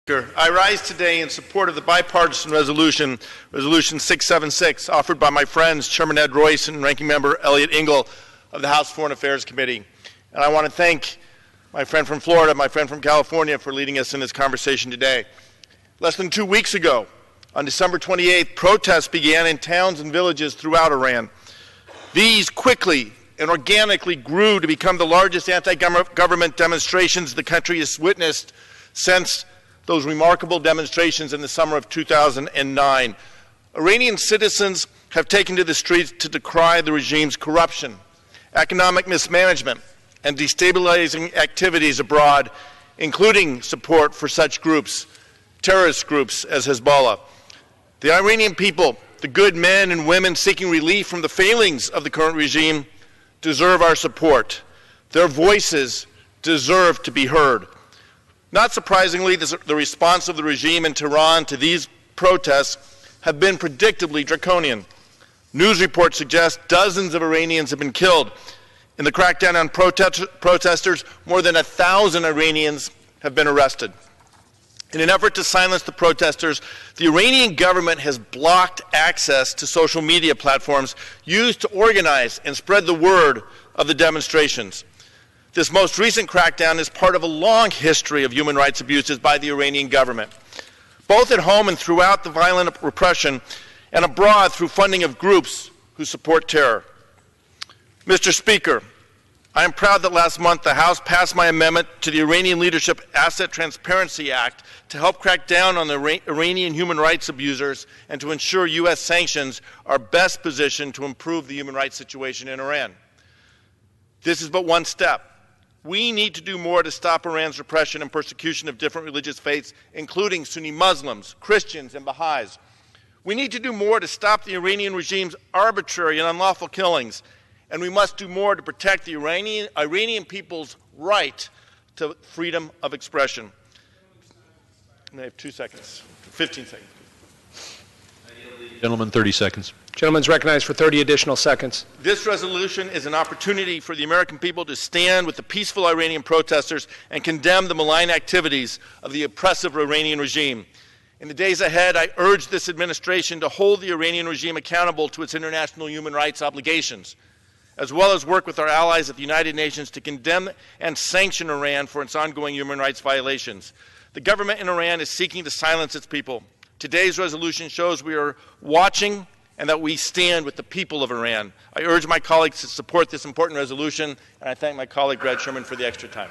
I rise today in support of the bipartisan resolution 676, offered by my friends Chairman Ed Royce and Ranking Member Elliot Engel of the House Foreign Affairs Committee. And I want to thank my friend from Florida, my friend from California, for leading us in this conversation today. Less than 2 weeks ago, on December 28th, protests began in towns and villages throughout Iran. These quickly and organically grew to become the largest anti-government demonstrations the country has witnessed since those remarkable demonstrations in the summer of 2009. Iranian citizens have taken to the streets to decry the regime's corruption, economic mismanagement, and destabilizing activities abroad, including support for such groups, terrorist groups as Hezbollah. The Iranian people, the good men and women seeking relief from the failings of the current regime, deserve our support. Their voices deserve to be heard. Not surprisingly, the response of the regime in Tehran to these protests have been predictably draconian. News reports suggest dozens of Iranians have been killed. In the crackdown on protesters, more than 1,000 Iranians have been arrested. In an effort to silence the protesters, the Iranian government has blocked access to social media platforms used to organize and spread the word of the demonstrations. This most recent crackdown is part of a long history of human rights abuses by the Iranian government, both at home and throughout the violent repression, and abroad through funding of groups who support terror. Mr. Speaker, I am proud that last month the House passed my amendment to the Iranian Leadership Asset Transparency Act to help crack down on the Iranian human rights abusers and to ensure U.S. sanctions are best positioned to improve the human rights situation in Iran. This is but one step. We need to do more to stop Iran's repression and persecution of different religious faiths, including Sunni Muslims, Christians, and Baha'is. We need to do more to stop the Iranian regime's arbitrary and unlawful killings, and we must do more to protect the Iranian people's right to freedom of expression. And I have 2 seconds, 15 seconds. Gentleman, 30 seconds. Gentleman's recognized for 30 additional seconds. This resolution is an opportunity for the American people to stand with the peaceful Iranian protesters and condemn the malign activities of the oppressive Iranian regime. In the days ahead, I urge this administration to hold the Iranian regime accountable to its international human rights obligations, as well as work with our allies at the United Nations to condemn and sanction Iran for its ongoing human rights violations. The government in Iran is seeking to silence its people. Today's resolution shows we are watching and that we stand with the people of Iran. I urge my colleagues to support this important resolution, and I thank my colleague Brad Sherman for the extra time.